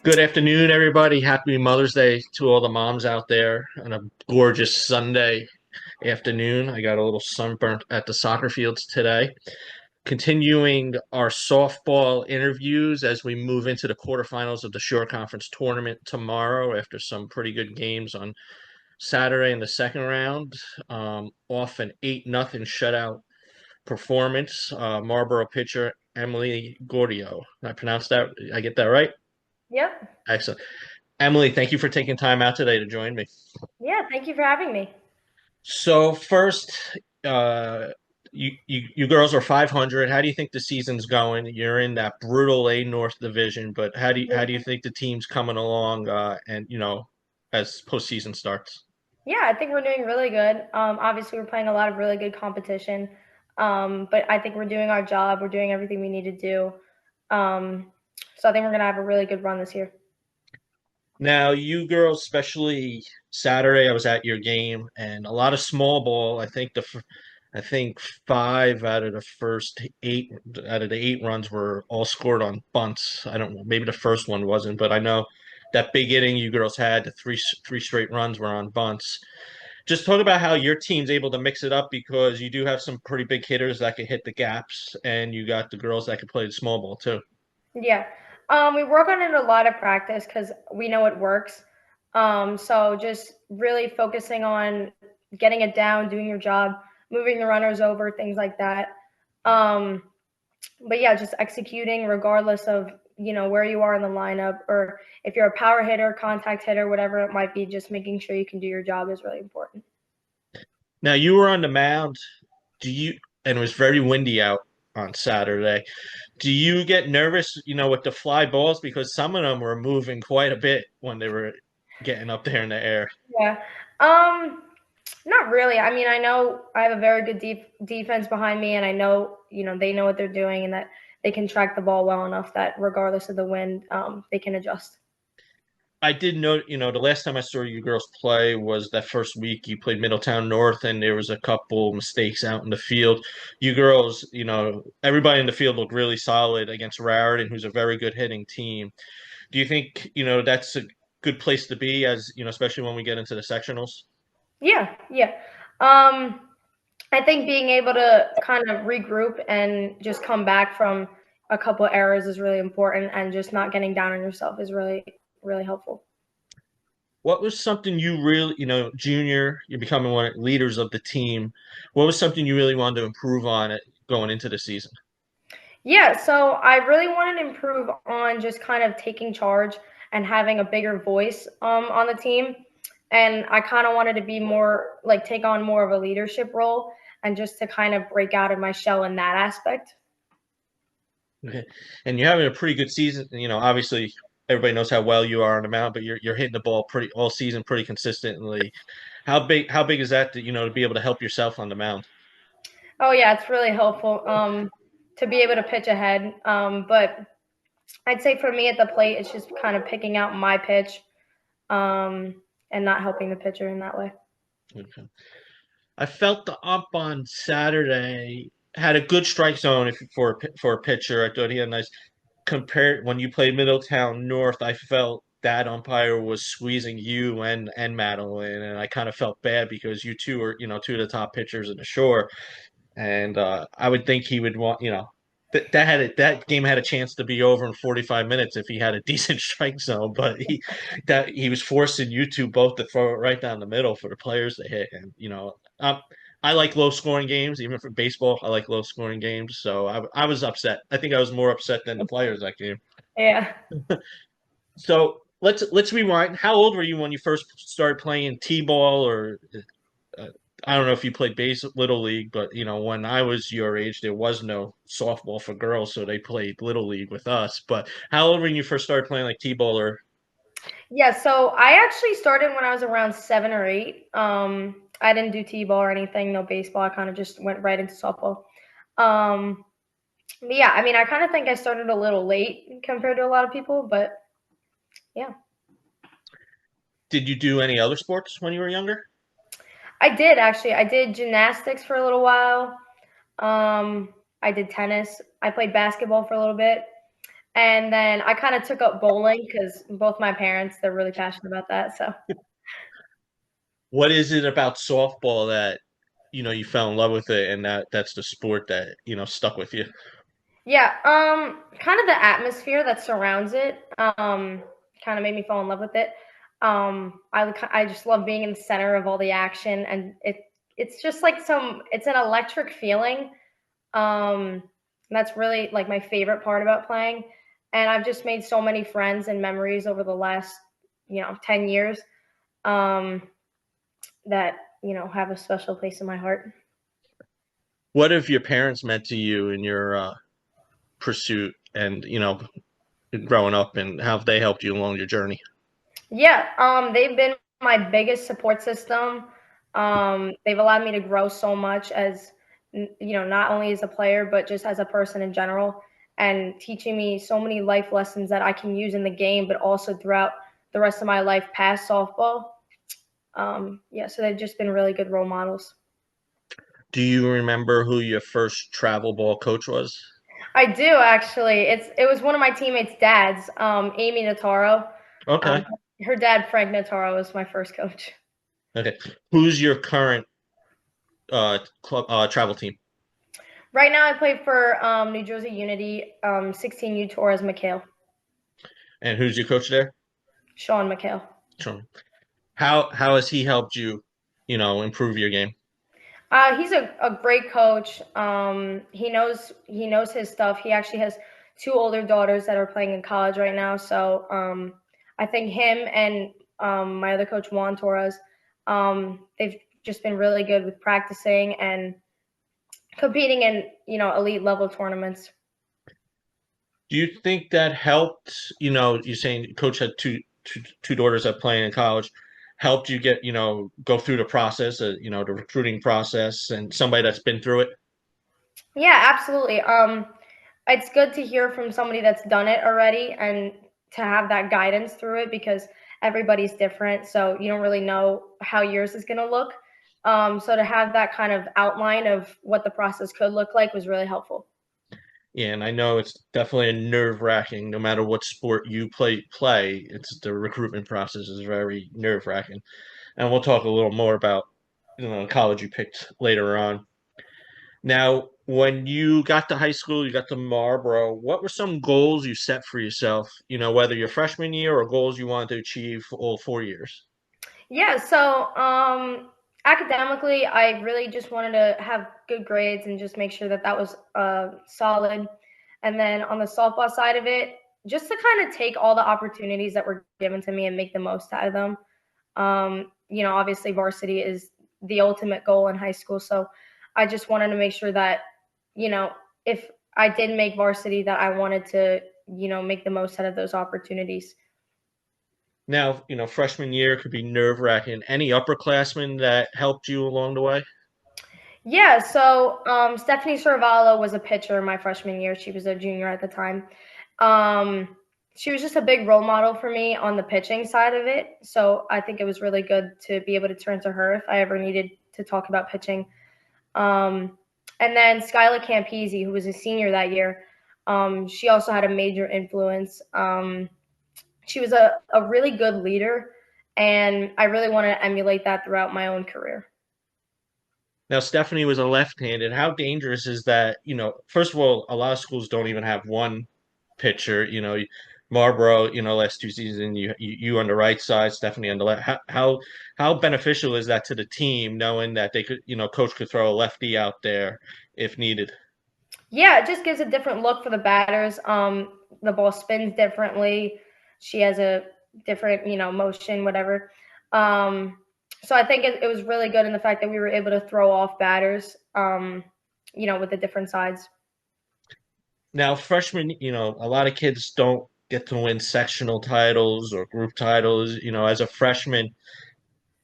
Good afternoon, everybody. Happy Mother's Day to all the moms out there on a gorgeous Sunday afternoon. I got a little sunburnt at the soccer fields today. Continuing our softball interviews as we move into the quarterfinals of the Shore Conference tournament tomorrow after some pretty good games on Saturday in the second round. Off an 8-0 shutout performance. Marlboro pitcher Emily Gaudio. I pronounce that? I get that right? Yep. Excellent. Emily, thank you for taking time out today to join me. Yeah, thank you for having me. So first, uh, you girls are 500. How do you think the season's going? You're in that brutal A North division, but how do you think the team's coming along? And as postseason starts. Yeah, I think we're doing really good. Obviously, we're playing a lot of really good competition, but I think we're doing our job. We're doing everything we need to do. Um, so I think we're gonna have a really good run this year. Now, you girls, especially Saturday, I was at your game, and a lot of small ball. I think five out of the first eight out of the eight runs were all scored on bunts. I don't know, maybe the first one wasn't, but I know that big inning you girls had, the three straight runs were on bunts. Just talk about how your team's able to mix it up because you do have some pretty big hitters that can hit the gaps, and you got the girls that can play the small ball too. Yeah. We work on it a lot of practice because we know it works. So just really focusing on getting it down, doing your job, moving the runners over, things like that. Um, but yeah, just executing regardless of where you are in the lineup, or if you're a power hitter, contact hitter, whatever it might be. Just making sure you can do your job is really important. Now you were on the mound. Do you, and it was very windy out on Saturday. Do you get nervous, with the fly balls because some of them were moving quite a bit when they were getting up there in the air? Yeah. Um, Not really. I mean, I know I have a very good defense behind me, and I know they know what they're doing, and that they can track the ball well enough that regardless of the wind, they can adjust. I did know, the last time I saw you girls play was that first week you played Middletown North, and there was a couple mistakes out in the field. You girls, everybody in the field looked really solid against Raritan, who's a very good hitting team. Do you think, that's a good place to be as, especially when we get into the sectionals? Yeah, yeah. Um, I think being able to kind of regroup and just come back from a couple of errors is really important, and just not getting down on yourself is really, really helpful. What was something you really, junior, you're becoming one of the leaders of the team. What was something you really wanted to improve on it going into the season? Yeah, so I really wanted to improve on just kind of taking charge and having a bigger voice on the team. And I kind of wanted to be more like take on more of a leadership role, and just to kind of break out of my shell in that aspect. Okay. And you're having a pretty good season. Obviously everybody knows how well you are on the mound, but you're hitting the ball pretty all season pretty consistently. How big is that to be able to help yourself on the mound? Oh yeah, it's really helpful to be able to pitch ahead. But I'd say for me at the plate, it's just kind of picking out my pitch, and not helping the pitcher in that way. Okay. I felt the ump on Saturday had a good strike zone for a pitcher. I thought he had a nice compared when you played Middletown North. I felt that umpire was squeezing you and Madeline, and I kind of felt bad because you two are two of the top pitchers in the Shore, and I would think he would want that game had a chance to be over in 45 minutes if he had a decent strike zone, but he was forcing you two both to throw it right down the middle for the players to hit, and I like low scoring games, even for baseball. I like low scoring games, so I was upset. I think I was more upset than the players that game. Yeah. So let's rewind. How old were you when you first started playing t-ball, or uh, I don't know if you played base little league, but when I was your age, there was no softball for girls, so they played little league with us. But how old when you first started playing like t-ball or Yeah, so I actually started when I was around 7 or 8. I didn't do t-ball or anything, no baseball. I kind of just went right into softball. Um, but yeah, I mean, I kind of think I started a little late compared to a lot of people, but yeah, did you do any other sports when you were younger? I did actually. I did gymnastics for a little while. I did tennis. I played basketball for a little bit. And then I kind of took up bowling because both my parents, they're really passionate about that. So What is it about softball that you fell in love with it, and that's the sport that stuck with you? yeah, kind of the atmosphere that surrounds it, kind of made me fall in love with it. I just love being in the center of all the action, and it's just like it's an electric feeling. Um, that's really like my favorite part about playing, and I've just made so many friends and memories over the last 10 years, um, that have a special place in my heart. What have your parents meant to you in your pursuit, and growing up, and how have they helped you along your journey? Yeah, they've been my biggest support system. They've allowed me to grow so much as not only as a player but just as a person in general, and teaching me so many life lessons that I can use in the game, but also throughout the rest of my life past softball. Yeah, so they've just been really good role models. Do you remember who your first travel ball coach was? I do actually. It was one of my teammates' dads, Amy Notaro. Um, Okay. her dad, Frank Notaro, was my first coach. Okay. Who's your current club travel team? Right now, I play for New Jersey Unity, 16U Torres McHale, And who's your coach there? Sean McHale. Sure. How has he helped you, improve your game? He's a great coach. He knows his stuff. He actually has two older daughters that are playing in college right now. So I think him and my other coach Juan Torres, they've just been really good with practicing and competing in elite level tournaments. Do you think that helped? You're saying coach had two daughters that playing in college, helped you get, go through the process, the recruiting process, and somebody that's been through it. Yeah, absolutely. It's good to hear from somebody that's done it already and to have that guidance through it because everybody's different. So you don't really know how yours is going to look. So to have that kind of outline of what the process could look like was really helpful. Yeah, and I know it's definitely a nerve-wracking, no matter what sport you play, it's the recruitment process is very nerve-wracking. And we'll talk a little more about, college you picked later on. Now, when you got to high school, you got to Marlboro, what were some goals you set for yourself, whether your freshman year or goals you wanted to achieve for all 4 years? Yeah, so academically, I really just wanted to have good grades and just make sure that that was solid. And then on the softball side of it, just to kind of take all the opportunities that were given to me and make the most out of them. Obviously, varsity is the ultimate goal in high school. So I just wanted to make sure that, if I did make varsity, that I wanted to, make the most out of those opportunities. Now, freshman year could be nerve-wracking. Any upperclassmen that helped you along the way? Yeah, so Stephanie Sorvallo was a pitcher my freshman year. She was a junior at the time. Um, she was just a big role model for me on the pitching side of it. So I think it was really good to be able to turn to her if I ever needed to talk about pitching. Um, and then Skyla Campese, who was a senior that year, she also had a major influence. She was a really good leader, and I really want to emulate that throughout my own career. Now, Stephanie was a left-handed. How dangerous is that? First of all, a lot of schools don't even have one pitcher. Marlboro, last 2 seasons, you on the right side, Stephanie on the left. How beneficial is that to the team, knowing that they could, coach could throw a lefty out there if needed? Yeah, it just gives a different look for the batters. The ball spins differently. She has a different, motion, whatever. Um, so I think it was really good in the fact that we were able to throw off batters, with the different sides. Now, freshmen, a lot of kids don't get to win sectional titles or group titles. As a freshman,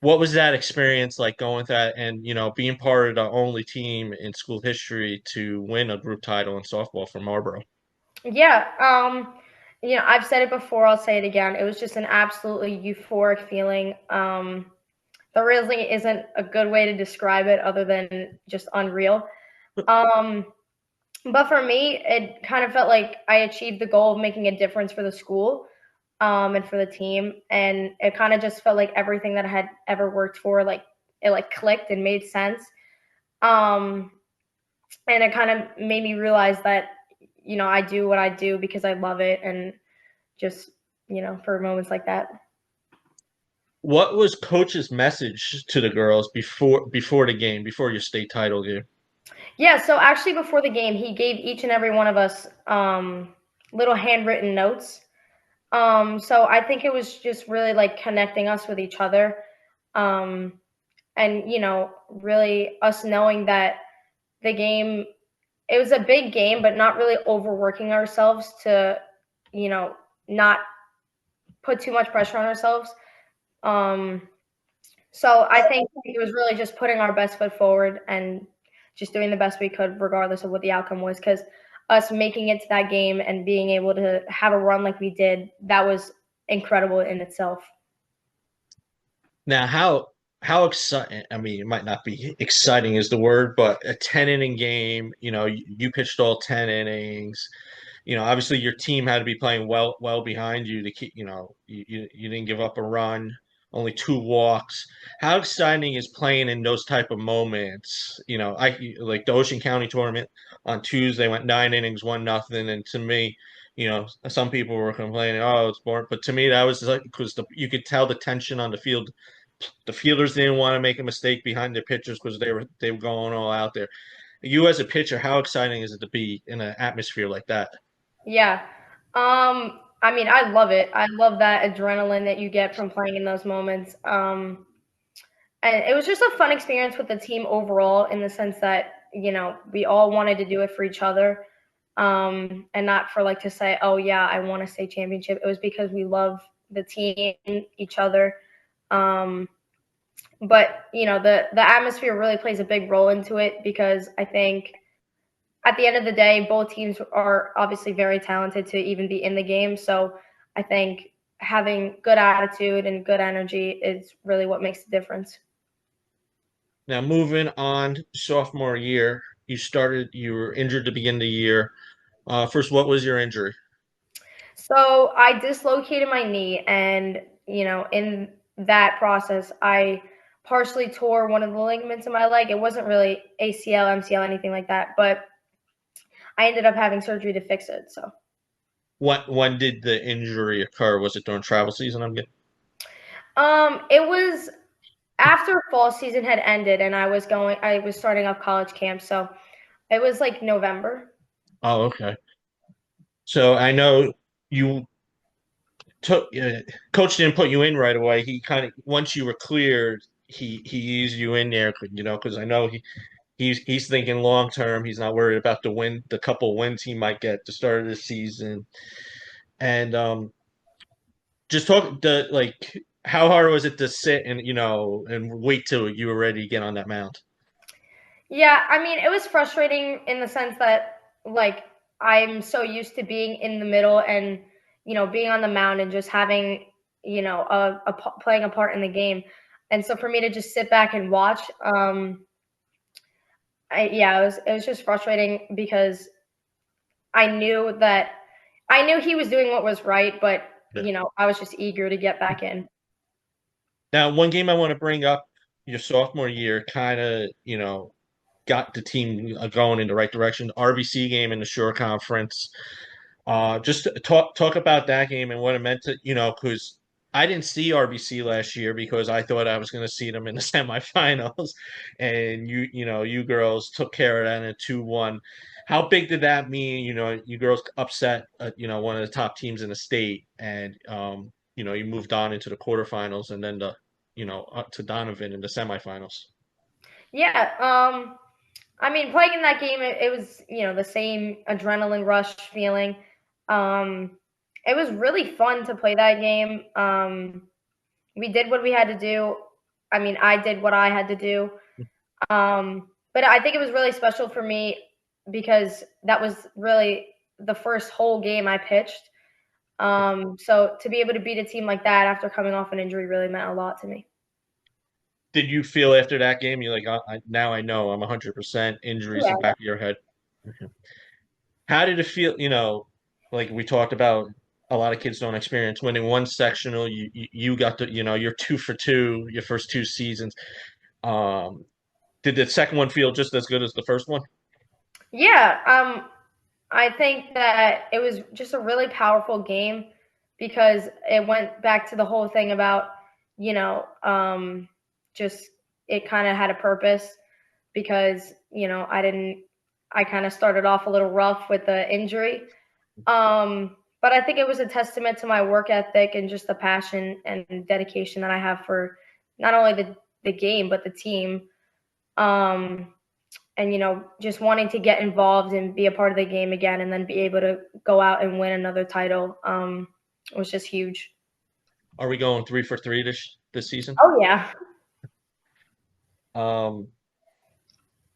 what was that experience like going through that and, being part of the only team in school history to win a group title in softball for Marlboro? Yeah, I've said it before. I'll say it again. It was just an absolutely euphoric feeling. There really isn't a good way to describe it other than just unreal. Um, But for me, it kind of felt like I achieved the goal of making a difference for the school, and for the team, and it kind of just felt like everything that I had ever worked for, like it like clicked and made sense. Um, and it kind of made me realize that I do what I do because I love it, and just for moments like that. What was coach's message to the girls before the game, before your state title game? Yeah, so actually before the game, he gave each and every one of us little handwritten notes. So I think it was just really like connecting us with each other. Um, and really us knowing that the game, it was a big game, but not really overworking ourselves to, you know, not put too much pressure on ourselves. Um, so I think it was really just putting our best foot forward and just doing the best we could, regardless of what the outcome was. Because us making it to that game and being able to have a run like we did, that was incredible in itself. Now, how exciting? I mean, it might not be exciting is the word, but a 10 inning game. You pitched all 10 innings. Obviously your team had to be playing well behind you to keep. You didn't give up a run, only two walks. How exciting is playing in those type of moments? I like the Ocean County tournament on Tuesday went 9 innings, 1-0, and to me. Some people were complaining, "Oh, it's boring," but to me, that was like because you could tell the tension on the field. The fielders didn't want to make a mistake behind their pitchers because they were going all out there. You as a pitcher, how exciting is it to be in an atmosphere like that? Yeah. I mean, I love it. I love that adrenaline that you get from playing in those moments. And it was just a fun experience with the team overall in the sense that, we all wanted to do it for each other. And not for like to say, oh yeah, I want a state championship. It was because we love the team, each other. Um, but the atmosphere really plays a big role into it because I think at the end of the day, both teams are obviously very talented to even be in the game. So I think having good attitude and good energy is really what makes the difference. Now, moving on, sophomore year, you were injured to begin the year. First, what was your injury? So I dislocated my knee, and in that process, I partially tore one of the ligaments in my leg. It wasn't really ACL, MCL, anything like that, but I ended up having surgery to fix it. So When did the injury occur? Was it during travel season? I'm getting. it was after fall season had ended, and I was starting up college camp. So it was like November. Oh, okay. So I know you took coach didn't put you in right away. He kind of once you were cleared, he eased you in there, because I know he's thinking long term. He's not worried about the couple wins he might get the start of the season. And just talk the like how hard was it to sit and wait till you were ready to get on that mound? Yeah, I mean, it was frustrating in the sense that, like, I'm so used to being in the middle and, being on the mound and just having, playing a part in the game. And so for me to just sit back and watch, it was just frustrating because I knew that I knew he was doing what was right, but, Yeah. I was just eager to get back in. Now, one game I want to bring up your sophomore year kind of got the team going in the right direction. RBC game in the Shore Conference. Just talk about that game and what it meant to because I didn't see RBC last year because I thought I was going to see them in the semifinals, and you girls took care of that in a 2-1. How big did that mean? You girls upset one of the top teams in the state, and you moved on into the quarterfinals and then up to Donovan in the semifinals. Yeah, I mean, playing in that game, it was, the same adrenaline rush feeling. Um, it was really fun to play that game. We did what we had to do. I mean, I did what I had to do. But I think it was really special for me because that was really the first whole game I pitched. So to be able to beat a team like that after coming off an injury really meant a lot to me. Did you feel after that game you're like, now I know I'm 100% injuries in Yeah. the back of your head? How did it feel? Like we talked about, a lot of kids don't experience winning one sectional. You got to, you're 2 for 2 your first 2 seasons. Um, did the second one feel just as good as the first one? Yeah, I think that it was just a really powerful game because it went back to the whole thing about, you know, just it kind of had a purpose because, I kind of started off a little rough with the injury. But I think it was a testament to my work ethic and just the passion and dedication that I have for not only the game, but the team. Um, and just wanting to get involved and be a part of the game again and then be able to go out and win another title was just huge. Are we going 3 for 3 this season? Oh yeah. Um,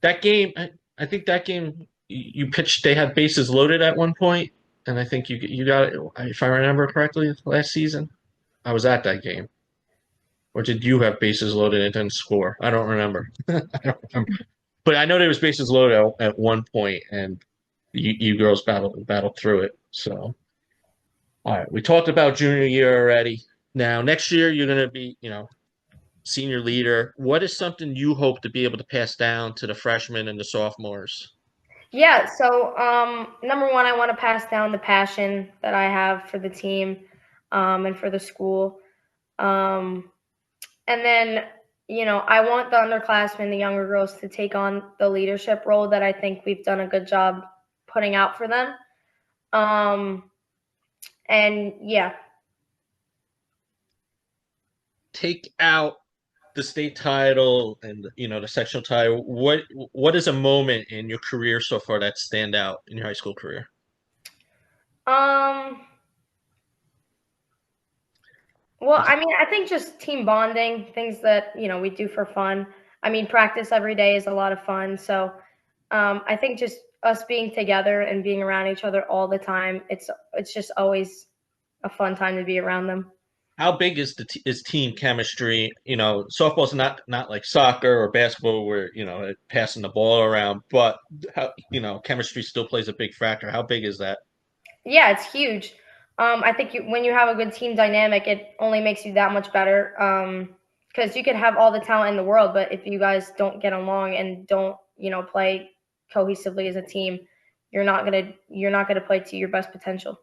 that game, I think that game you pitched. They had bases loaded at one point, and I think you got it. If I remember correctly, last season I was at that game. Or did you have bases loaded and didn't score? I don't remember. I don't remember. But I know there was bases loaded at one point, and you girls battled through it. So, all right, we talked about junior year already. Now, next year you're going to be, senior leader. What is something you hope to be able to pass down to the freshmen and the sophomores? Yeah, so number one, I want to pass down the passion that I have for the team and for the school. Um, and then, I want the underclassmen, the younger girls, to take on the leadership role that I think we've done a good job putting out for them. And yeah. Take out the state title and the sectional title. What is a moment in your career so far that stand out in your high school career? Um, well, I mean, I think just team bonding, things that, we do for fun. I mean, practice every day is a lot of fun. So, I think just us being together and being around each other all the time, it's just always a fun time to be around them. How big is is team chemistry? Softball's not like soccer or basketball where passing the ball around, but how chemistry still plays a big factor. How big is that? Yeah, it's huge. I think when you have a good team dynamic, it only makes you that much better. Because you could have all the talent in the world, but if you guys don't get along and don't, play cohesively as a team, you're not gonna play to your best potential.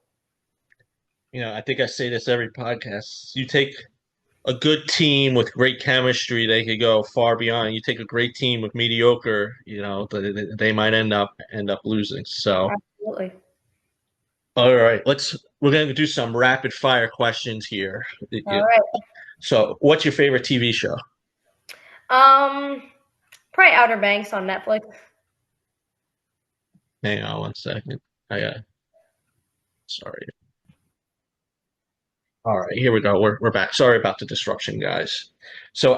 I think I say this every podcast. You take a good team with great chemistry, they could go far beyond. You take a great team with mediocre, they might end up losing. So, Absolutely. all right, we're gonna do some rapid fire questions here. All right. So, what's your favorite TV show? Um, Probably Outer Banks on Netflix. Hang on 1 second. I sorry. All right, here we go. We're back. Sorry about the disruption, guys. So,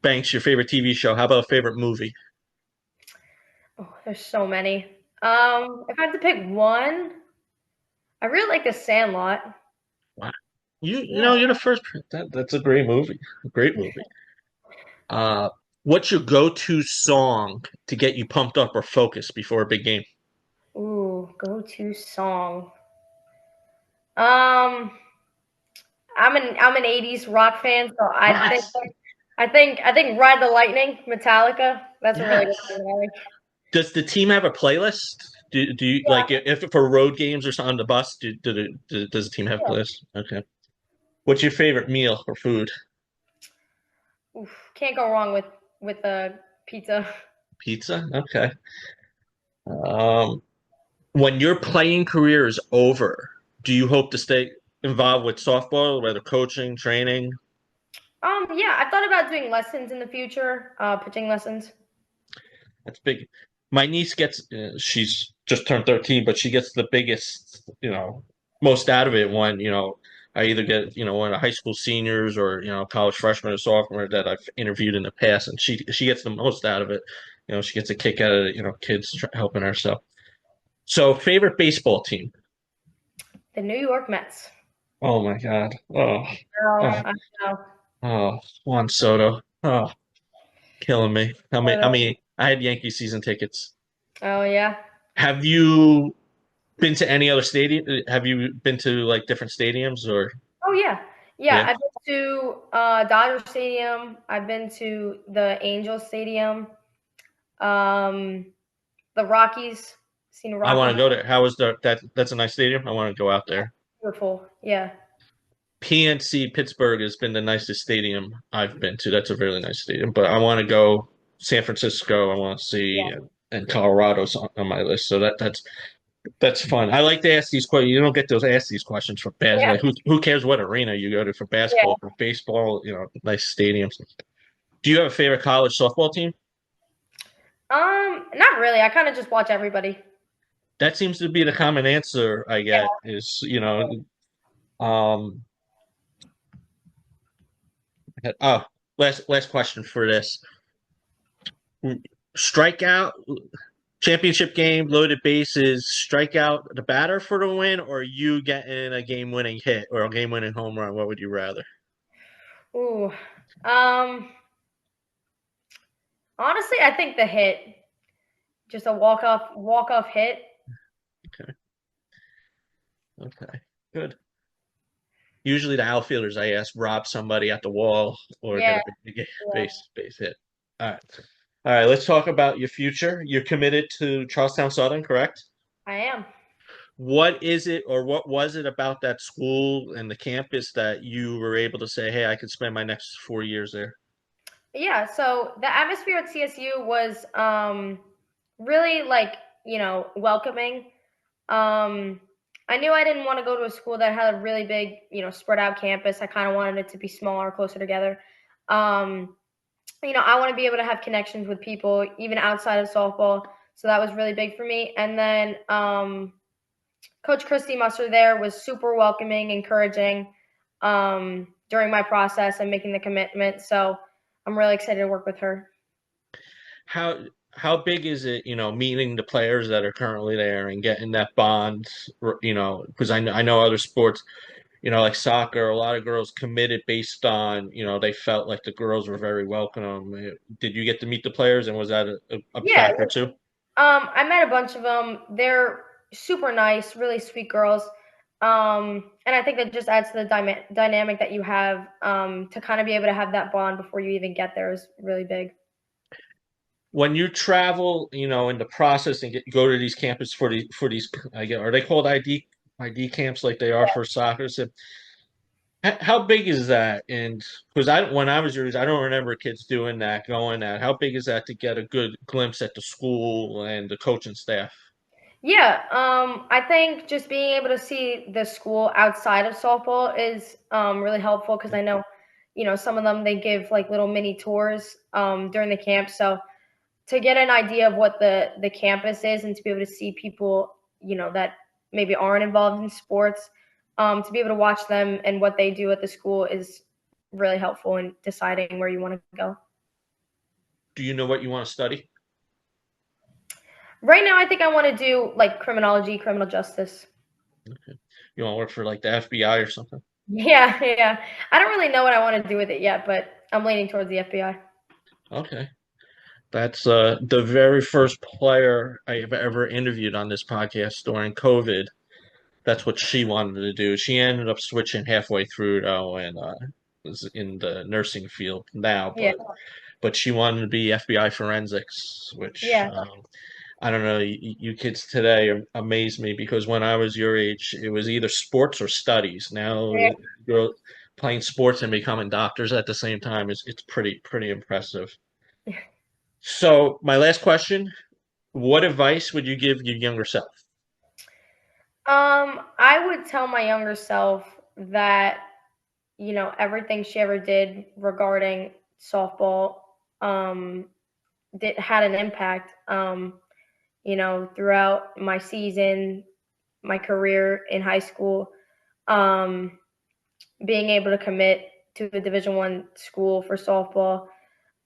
Banks, your favorite TV show. How about a favorite movie? Oh, there's so many. If I had to pick one, I really like The Sandlot. Wow. You're Yeah. the first. That's a great movie. A great movie. Uh, what's your go-to song to get you pumped up or focused before a big game? Ooh, go-to song. Um, I'm an '80s rock fan, so I think What? I think I think Ride the Lightning, Metallica. That's a really good Yes. song. I like. Does the team have a playlist? Do you like Yeah. if for road games or something on the bus? Does the team have a playlist? Okay. What's your favorite meal or food? Oof, can't go wrong with the pizza. Pizza? Okay. Um, when your playing career is over, do you hope to stay involved with softball, whether coaching, training? Yeah, I thought about doing lessons in the future, pitching lessons. That's big. My niece she's just turned 13, but she gets the biggest, most out of it when, I either get, one of the high school seniors or, college freshman or sophomore that I've interviewed in the past, and she gets the most out of it. She gets a kick out of it, kids helping her. So favorite baseball team. The New York Mets. Oh my God. Oh, Oh, oh, I know. oh, Juan Soto. Oh, killing me. I Uh, mean, I had Yankee season tickets. oh yeah. Have you? Been to any other stadium? Have you been to like different stadiums or Oh yeah, yeah. yeah? I've been to Dodger Stadium. I've been to the Angels Stadium. Um, the Rockies. Seen the I want Rockies. to go there. How is that's a nice stadium. I want to go out there. Beautiful. Yeah. PNC Pittsburgh has been the nicest stadium I've been to. That's a really nice stadium. But I want to go San Francisco. I want to see and Colorado's on my list. So that's fun. I like to ask these questions. You don't get those ask these questions for basketball. Yeah. Like, who cares what arena you go to for Yeah. basketball, for baseball? Nice stadiums. Do you have a favorite college softball team? Not really. I kind of just watch everybody. That seems to be the common answer I Yeah. get. Um, oh, last question for this. Strikeout championship game, loaded bases, strike out the batter for the win, or you getting a game winning hit or a game winning home run? What would you rather? Ooh. Um, honestly, I think the hit, just a walk off hit. Okay. Okay. Good. Usually the outfielders I ask rob somebody at the wall or get Yeah. a big Yeah. base hit. All right. All right, let's talk about your future. You're committed to Charlestown Southern, correct? I am. What is it or what was it about that school and the campus that you were able to say, hey, I could spend my next 4 years there? Yeah. So the atmosphere at CSU was really like welcoming. Um, I knew I didn't want to go to a school that had a really big, spread out campus. I kind of wanted it to be smaller, closer together. Um, I want to be able to have connections with people even outside of softball. So that was really big for me. And then Coach Christy Musser there was super welcoming, encouraging during my process and making the commitment. So I'm really excited to work with her. how how big is it, meeting the players that are currently there and getting that bond, because I know other sports, like soccer, a lot of girls committed based on, they felt like the girls were very welcome. Did you get to meet the players and was that a Yeah, factor too? I met a bunch of them. They're super nice, really sweet girls. And I think that just adds to the dynamic that you have to kind of be able to have that bond before you even get there is really big. When you travel, in the process and go to these campuses for these, I get, are they called ID camps like they are for soccer? So how big is that? And because when I was your age, I don't remember kids doing that, going that. How big is that to get a good glimpse at the school and the coaching staff? Yeah, I think just being able to see the school outside of softball is really helpful because I know, some of them they give like little mini tours during the camp. So to get an idea of what the campus is and to be able to see people, that maybe aren't involved in sports, to be able to watch them and what they do at the school is really helpful in deciding where you want to go. Do you know what you want to study? Right now, I think I want to do like criminology, criminal justice. You want to work for like the FBI or something? Yeah, yeah. I don't really know what I want to do with it yet, but I'm leaning towards the FBI. Okay. That's the very first player I have ever interviewed on this podcast during COVID. That's what she wanted to do. She ended up switching halfway through though, and is in the nursing field now. Yeah, But she wanted to be FBI forensics, which yeah, I don't know. You kids today amaze me because when I was your age, it was either sports or studies. Now, yeah. girl playing sports and becoming doctors at the same time is it's pretty impressive. So, my last question: what advice would you give your younger self? I would tell my younger self that everything she ever did regarding softball did had an impact. Throughout my season, my career in high school, um, being able to commit to a Division I school for softball.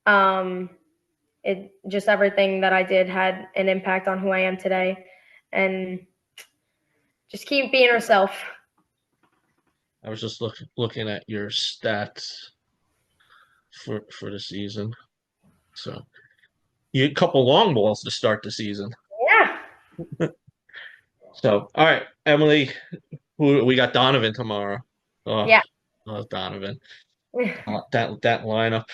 Um, it just everything that I did had an impact on who I am today, and just keep being herself. I was just looking at your stats for the season. So, you had a couple long balls to start the season. Yeah, So, all right, Emily, who we got Donovan tomorrow. Oh, Yeah. oh Donovan. That lineup.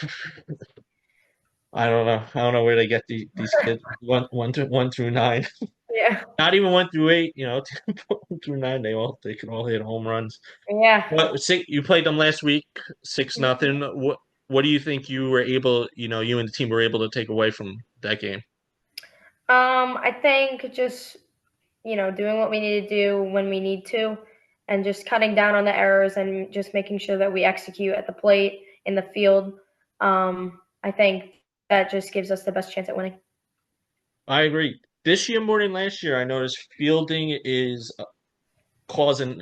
I don't know where they get these kids one through nine. Yeah. Not even 1 through 8. 1 through 9. They can all hit home runs. Yeah. You played them last week, 6-0. What do you think you were able, you and the team were able to take away from that game? I think just, doing what we need to do when we need to and just cutting down on the errors and just making sure that we execute at the plate, in the field. I think that just gives us the best chance at winning. I agree. This year more than last year, I noticed fielding is causing,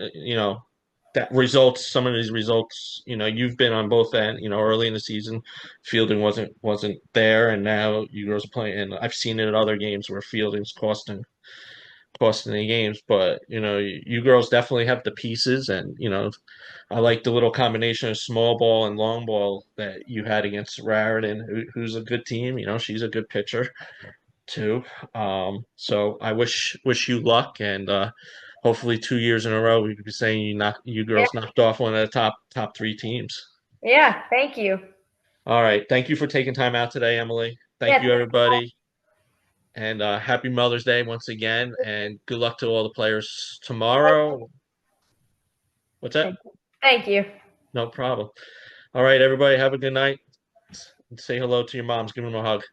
that results. Some of these results, you've been on both end. Early in the season, fielding wasn't there, and now you girls are playing. And I've seen it in other games where fielding's costing the games. But you girls definitely have the pieces, and I like the little combination of small ball and long ball that you had against Raritan, who's a good team. She's a good pitcher too. So I wish you luck, and hopefully 2 years in a row we could be saying you Yeah. girls knocked off one of the top three teams. Yeah. Thank you. All right, thank you for taking time out today, Emily. Thank Yeah. you, everybody, and happy Mother's Day once again, and good luck to all the players tomorrow. What's that? Thank you. No problem. All right, everybody, have a good night. Say hello to your moms. Give them a hug.